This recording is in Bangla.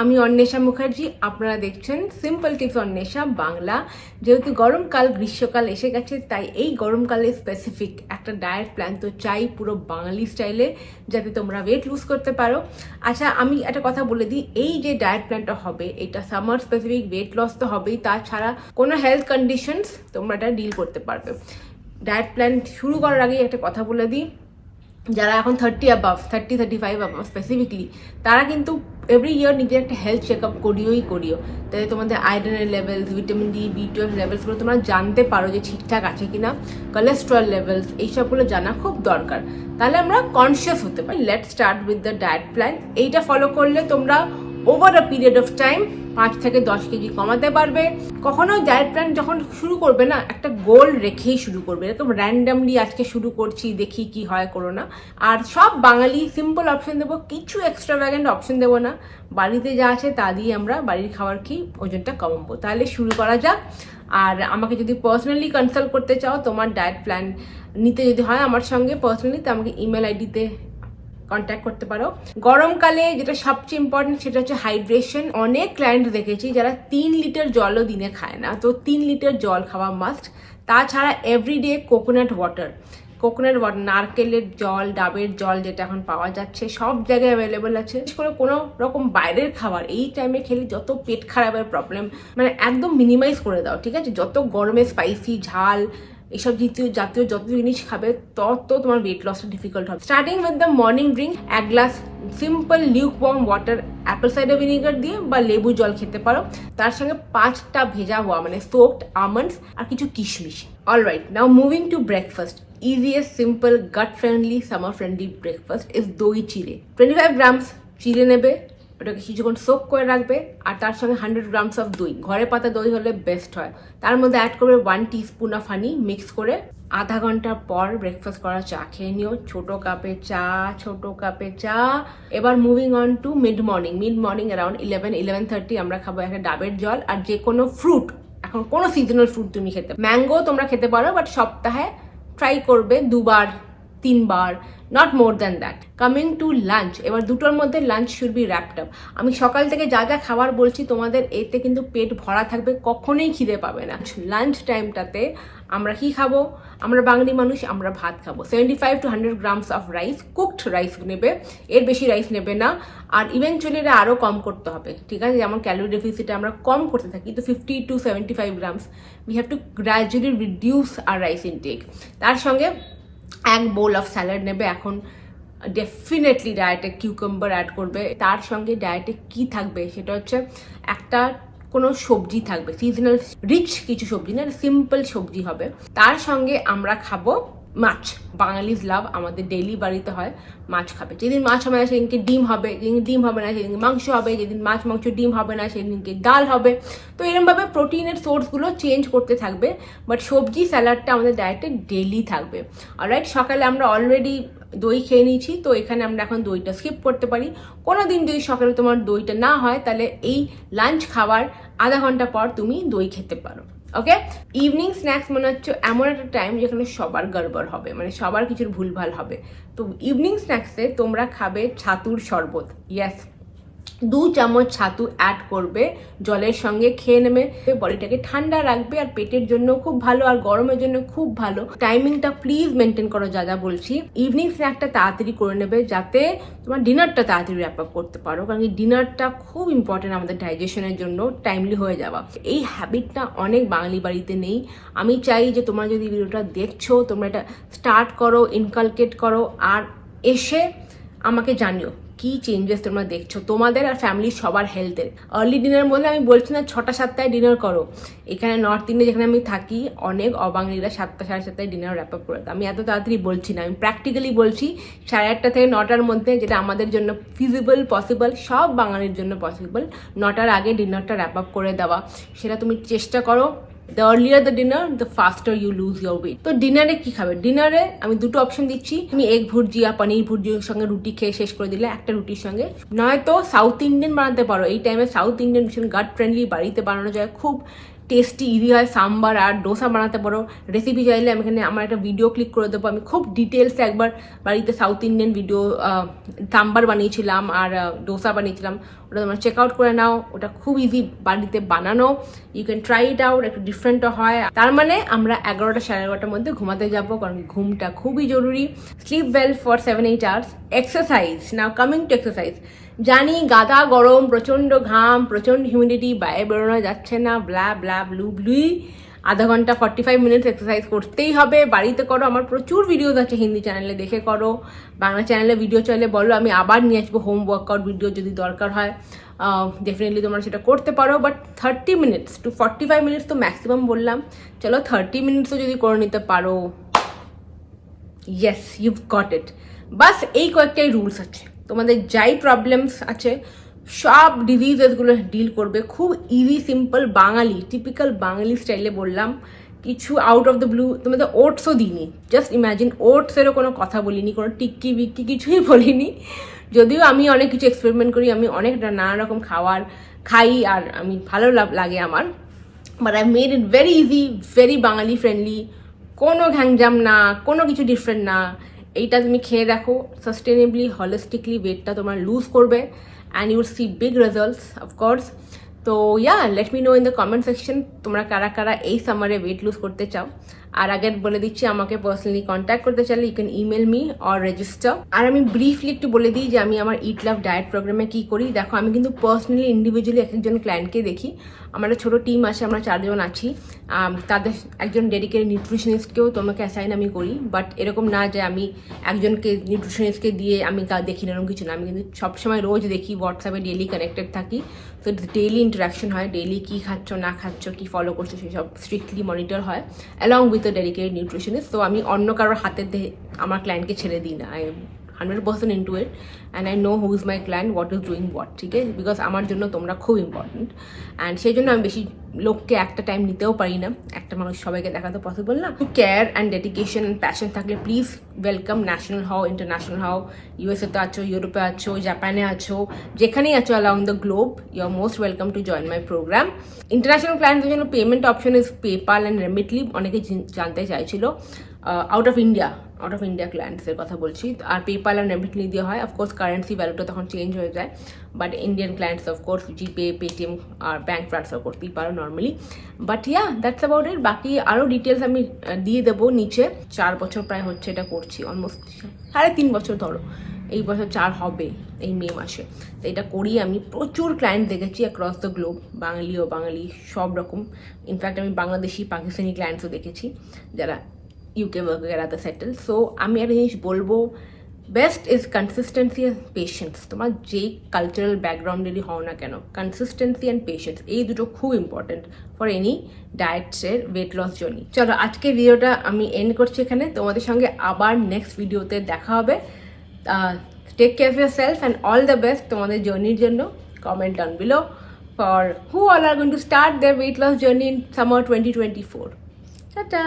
আমি অন্বেষা মুখার্জি, আপনারা দেখছেন সিম্পল টিপস অন্বেষা বাংলা। যেহেতু গরমকাল গ্রীষ্মকাল এসে গেছে, তাই এই গরমকালে স্পেসিফিক একটা ডায়েট প্ল্যান তো চাই পুরো বাঙালি স্টাইলে, যাতে তোমরা ওয়েট লুজ করতে পারো। আচ্ছা, আমি একটা কথা বলে দিই, এই যে ডায়েট প্ল্যানটা হবে এটা সামার স্পেসিফিক, ওয়েট লস তো হবেই, তাছাড়া কোনো হেলথ কন্ডিশনস তোমরা এটা ডিল করতে পারবে। ডায়েট প্ল্যান শুরু করার আগে একটা কথা বলে দিই, যারা এখন 35 অ্যাবাভ স্পেসিফিকলি, তারা কিন্তু এভরি ইয়ার নিজের একটা হেলথ চেক আপ করিও, তাতে তোমাদের আয়রনের লেভেলস, ভিটামিন ডি, B12 লেভেলসগুলো তোমরা জানতে পারো যে ঠিকঠাক আছে কিনা, কোলেস্ট্রল লেভেলস, এইসবগুলো জানা খুব দরকার, তাহলে আমরা কনসিয়াস হতে পারি। Let start with the diet plan. এইটা ফলো করলে তোমরা over a period of time 5 থেকে 10 কেজি কমাতে পারবে। কখনো ডায়েট প্ল্যান যখন শুরু করবে না, একটা গোল রেখেই শুরু করবে, এরকম র্যান্ডামলি আজকে শুরু করছি দেখি কি হয় করো না। আর সব বাঙালি সিম্পল অপশন দেবো, কিছু এক্সট্রাভ্যাগেন্ট অপশন দেবো না। বাড়িতে যা আছে তা দিয়ে আমরা বাড়ির খাবার খেয়ে ওজনটা কমাবো। তাহলে শুরু করা যাক। আর আমাকে যদি পার্সোনালি কনসাল্ট করতে চাও, তোমার ডায়েট প্ল্যান নিতে যদি হয় আমার সঙ্গে পার্সোনালি, তো আমাকে ইমেল আইডিতে কন্ট্যাক্ট করতে পারো। গরমকালে যেটা সবচেয়ে ইম্পর্টেন্ট সেটা হচ্ছে হাইড্রেশন। অনেক ক্লায়েন্ট দেখেছি যারা 3 লিটার জলও দিনে খায় না, তো 3 লিটার জল খাওয়া মাস্ট। তাছাড়া এভরিডে কোকোনাট ওয়াটার, নারকেলের জল, ডাবের জল যেটা এখন পাওয়া যাচ্ছে, সব জায়গায় অ্যাভেলেবেল আছে। বিশেষ করে কোনো রকম বাইরের খাবার এই টাইমে খেলে যত পেট খারাপের প্রবলেম, মানে একদম মিনিমাইজ করে দাও, ঠিক আছে? যত গরমে স্পাইসি, ঝাল, এইসব জাতীয় যত জিনিস খাবে তত তোমার ওয়েট লসটা ডিফিকাল্ট হবে। Starting with the morning drink, 1 glass simple lukewarm water, apple cider vinegar দিয়ে বা লেবু জল খেতে পারো। তার সঙ্গে 5টা ভেজা হওয়া মানে সোকড আমন্ডস আর কিছু কিশমিশ। Alright, now moving to breakfast. Easiest, simple, gut friendly, summer friendly breakfast is দই চিড়ে। 25 গ্রামস চিড়ে নেবে, ওটাকে কিছুক্ষণ সোক করে রাখবে, আর তার সঙ্গে 100 গ্রামস অফ দই, ঘরে পাতা দই হলে বেস্ট হয়। তার মধ্যে অ্যাড করবে 1 টিস্পুন অফ হানি, মিক্স করে আধা ঘন্টা পর ব্রেকফাস্ট করা চা খেয়ে নিও। ছোট কাপে চা। এবার moving on to mid morning around 11-11:30 আমরা খাবো একটা ডাবের জল আর যে কোনো ফ্রুট। এখন কোনো সিজনাল ফ্রুট তুমি খেতে, ম্যাঙ্গো তোমরা খেতে পারো, বাট সপ্তাহে ট্রাই করবে 2-3 বার, not more than that. Coming to lunch, এবার দুটোর মধ্যে lunch should be wrapped up. আমি সকাল থেকে যা যা খাবার বলছি তোমাদের এতে কিন্তু পেট ভরা থাকবে, কখনোই খিদে পাবে না। লাঞ্চ টাইমটাতে আমরা কি খাবো? আমরা বাঙালি মানুষ, আমরা ভাত খাবো। 75-100 grams of rice, cooked rice নেবে, এর বেশি রাইস নেবে না। আর ইভেনচুয়ালি এটা আরও কম করতে হবে, ঠিক আছে? যেমন ক্যালোরি ডেফিসিটে আমরা কম করতে থাকি, তো 50-75 grams we have to gradually reduce our rice intake. তার সঙ্গে 1 বোল অফ স্যালাড নেবে। এখন ডেফিনেটলি ডায়েটে কিউকাম্বার অ্যাড করবে। তার সঙ্গে ডায়েটে কি থাকবে সেটা হচ্ছে একটা কোনো সবজি থাকবে, সিজনাল রিচ কিছু সবজি না, সিম্পল সবজি হবে। তার সঙ্গে আমরা খাবো মাছ। বাঙালিজ লাভ, আমাদের ডেইলি বাড়িতে হয় মাছ খাবে। যেদিন মাছ হবে না সেদিনকে ডিম হবে, যেদিন ডিম হবে না সেদিনকে মাংস হবে, যেদিন মাছ মাংস ডিম হবে না সেদিনকে ডাল হবে। তো এরকমভাবে প্রোটিনের সোর্সগুলো চেঞ্জ করতে থাকবে, বাট সবজি স্যালাডটা আমাদের ডায়েটে ডেইলি থাকবে। অলরাইট, সকালে আমরা অলরেডি দই খেয়ে নিয়েছি, তো এখানে আমরা এখন দইটা স্কিপ করতে পারি। কোনো দিন যদি সকালে তোমার দইটা না হয়, তাহলে এই লাঞ্চ খাওয়ার আধা ঘন্টা পর তুমি দই খেতে পারো। ওকে, ইভিনিং স্ন্যাক্স মনে হচ্ছে এমন একটা টাইম যেখানে সবার গড়বড় হবে, মানে সবার কিছুর ভুলভাল হবে। তো ইভিনিং স্ন্যাক্সে তোমরা খাবে ছাতুর শরবত। ইয়েস, 2 চামচ ছাতু অ্যাড করবে জলের সঙ্গে, খেয়ে নেবে। বডিটাকে ঠান্ডা রাখবে আর পেটের জন্য খুব ভালো, আর গরমের জন্য খুব ভালো। টাইমিংটা প্লিজ মেনটেন করো যা যা বলছি। ইভিনিং স্ন্যাকটা তাড়াতাড়ি করে নেবে যাতে তোমার ডিনারটা তাড়াতাড়ি র্যাপ আপ করতে পারো, কারণ এই ডিনারটা খুব ইম্পর্টেন্ট আমাদের ডাইজেশনের জন্য, টাইমলি হয়ে যাওয়া। এই হ্যাবিটটা অনেক বাঙালি বাড়িতে নেই। আমি চাই যে তোমরা যদি ভিডিওটা দেখছো, তোমরা এটা স্টার্ট করো, ইনকালকেট করো, আর এসে আমাকে জানিও কি চেঞ্জেস তোমরা দেখছো তোমাদের আর ফ্যামিলির সবার হেলথের। আর্লি ডিনার বলে আমি বলছি না 6টা-7টায় ডিনার করো। এখানে নর্থ ইন্ডিয়া যেখানে আমি থাকি, অনেক অবাঙালিরা 7টা-7:30টায় ডিনার র্যাপ আপ করে। আমি এত তাড়াতাড়ি বলছি না, আমি প্র্যাকটিক্যালি বলছি 8:30 থেকে 9টার মধ্যে, যেটা আমাদের জন্য ফিজিবল, পসিবল, সব বাঙালির জন্য পসিবল। 9টার আগে ডিনারটা র্যাপ আপ করে দেওয়া, সেটা তুমি চেষ্টা করো। The earlier the dinner, the faster you lose your weight. তো ডিনারে কি খাবে? ডিনারে আমি 2টো অপশন দিচ্ছি। তুমি এগ ভুর্জি আর পনির ভুর্জির সঙ্গে রুটি খেয়ে শেষ করে দিলে, একটা রুটির সঙ্গে। নয়তো সাউথ ইন্ডিয়ান বানাতে পারো। এই টাইমে সাউথ ইন্ডিয়ান ভীষণ গাট ফ্রেন্ডলি, বাড়িতে বানানো যায়, খুব টেস্টি ইজি হয় সাম্বার আর ডোসা বানাতে পারো। রেসিপি চাইলে আমি এখানে আমার একটা ভিডিও ক্লিক করে দেবো। আমি খুব ডিটেলসে একবার বাড়িতে সাউথ ইন্ডিয়ান ভিডিও সাম্বার বানিয়েছিলাম আর ডোসা বানিয়েছিলাম, ওটা তোমরা চেক আউট করে নাও। ওটা খুব ইজি বাড়িতে বানানো, you can try it out. একটু ডিফারেন্টও হয়। তার মানে আমরা 11টা সাড়ে 11টার মধ্যে ঘুমাতে যাবো, কারণ ঘুমটা খুবই জরুরি। Slip well for 7-8 hours. Exercise, now coming to exercise. জানি গাদা গরম, প্রচণ্ড ঘাম, প্রচণ্ড হিউমিডিটি, বাইরে বেরোনো যাচ্ছে না, ব্লা ব্লা ব্লু ব্লুই, আধা ঘন্টা 45 মিনিটস এক্সারসাইজ করতেই হবে। বাড়িতে করো, আমার প্রচুর ভিডিওস আছে হিন্দি চ্যানেলে, দেখে করো। বাংলা চ্যানেলে ভিডিও চাইলে বলো, আমি আবার নিয়ে আসবো হোম ওয়ার্কআউট ভিডিও যদি দরকার হয়। ডেফিনেটলি তোমরা সেটা করতে পারো, বাট 30 মিনিটস টু 45 মিনিটস তো ম্যাক্সিমাম বললাম। চলো 30 মিনিটসও যদি করে নিতে পারো, ইয়েস ইউভ গট ইট। বাস এই কয়েকটাই রুলস আছে, তোমাদের যাই প্রবলেমস আছে সব ডিজিজেসগুলো ডিল করবে খুব ইজি সিম্পল বাঙালি, টিপিক্যাল বাঙালি স্টাইলে বললাম। কিছু আউট অফ দ্য ব্লু, তোমাদের ওটসও দিইনি। জাস্ট ইম্যাজিন, ওটসেরও কোনো কথা বলিনি, কোনো টিক্কি বিক্কি কিছুই বলিনি। যদিও আমি অনেক কিছু এক্সপেরিমেন্ট করি, আমি অনেক নানা রকম খাবার খাই আর আমি ভালো লাগে আমার, but I made it very easy, very Bengali friendly. কোনো ঘ্যাংজাম না, কোনো কিছু ডিফারেন্ট না। এইটা তুমি খেয়ে দেখো, সাস্টেনেবলি হলিস্টিকলি ওয়েটটা তোমার লুজ করবে and you will see big results of course. তো yeah, let me know in the comment section তোমরা কারা কারা এই সামারে ওয়েট লুজ করতে চাও। আর আগে বলে দিচ্ছি, আমাকে পার্সোনালি কন্ট্যাক্ট করতে চাইলে you can email me or register. আর আমি ব্রিফলি একটু বলে দিই যে আমি আমার ইট লাভ ডায়েট প্রোগ্রামে কী করি। দেখো, আমি কিন্তু পার্সোনালি ইন্ডিভিজুয়ালি এক একজন ক্লায়েন্টকে দেখি। আমার একটা ছোটো টিম আছে, আমরা 4 জন আছি। তাদের একজন ডেডিকেটেড নিউট্রিশনিস্টকেও তোমাকে অ্যাসাইন আমি করি, বাট এরকম না যে আমি একজনকে নিউট্রিশনিস্টকে দিয়ে আমি দেখি না, এরকম কিছু না। আমি কিন্তু সবসময় রোজ দেখি, হোয়াটসঅ্যাপে ডেইলি কানেক্টেড থাকি। তো ডেইলি ইন্টারাকশন হয়, ডেইলি কী খাচ্ছ না খাচ্ছ, কী ফলো করছো সেসব স্ট্রিক্টলি মনিটর হয় along with the dedicated nutritionist. তো আমি অন্য কারোর হাতে আমার ক্লায়েন্টকে ছেড়ে দিই না। I 100% into it and I know who is my client, what is doing what, ঠিক আছে? বিকজ আমার জন্য তোমরা খুব ইম্পর্টেন্ট অ্যান্ড সেই জন্য আমি বেশি লোককে একটা টাইম নিতেও পারি না, একটা মানুষ সবাইকে দেখাতে পসিবল না। Care and dedication and passion থাকলে প্লিজ ওয়েলকাম। ন্যাশনাল হও, ইন্টারন্যাশনাল হও, ইউএসএতে আছো, ইউরোপে আছো, জাপানে আছো, যেখানেই আছো along the globe, you are most welcome to join my programme. International ক্লায়েন্টদের জন্য payment option is PayPal and Remitly. অনেকে জানতে চাইছিল। আউট অফ ইন্ডিয়া ক্লায়েন্টসের কথা বলছি। আর পেপাল আর রেমিটলি দিয়ে হয়, অফকোর্স কারেন্সি ভ্যালুটা তখন চেঞ্জ হয়ে যায়, but Indian clients of course GPay, Paytm আর ব্যাঙ্ক ট্রান্সফার করতেই পারো normally. But yeah, that's about it. বাকি আরও ডিটেলস আমি দিয়ে দেবো নিচে। 4 বছর প্রায় হচ্ছে এটা করছি, অলমোস্ট 3.5 বছর ধরো, এই বছর 4 হবে এই মে মাসে। তো এটা করি আমি। প্রচুর ক্লায়েন্ট দেখেছি অ্যাক্রস দ্য গ্লোব, বাঙালি সব রকম। ইনফ্যাক্ট আমি বাংলাদেশি, পাকিস্তানি ক্লায়েন্টসও দেখেছি যারা ইউকে ওয়াগেরাতে সেটেল। সো আমি একটা জিনিস বলবো, best is consistency and patience. তোমার যেই কালচারাল ব্যাকগ্রাউন্ডেরই হও না কেন, কনসিস্টেন্সি অ্যান্ড পেশেন্স এই দুটো খুব ইম্পর্টেন্ট ফর এনি ডায়েটসের ওয়েট লস জার্নি। চলো আজকে ভিডিওটা আমি এন্ড করছি এখানে। তোমাদের সঙ্গে আবার নেক্সট ভিডিওতে দেখা হবে। Take care of yourself and all the best তোমাদের জার্নির জন্য। Comment down below for who all are going to start their weight loss journey in summer 2024. Ta-ta!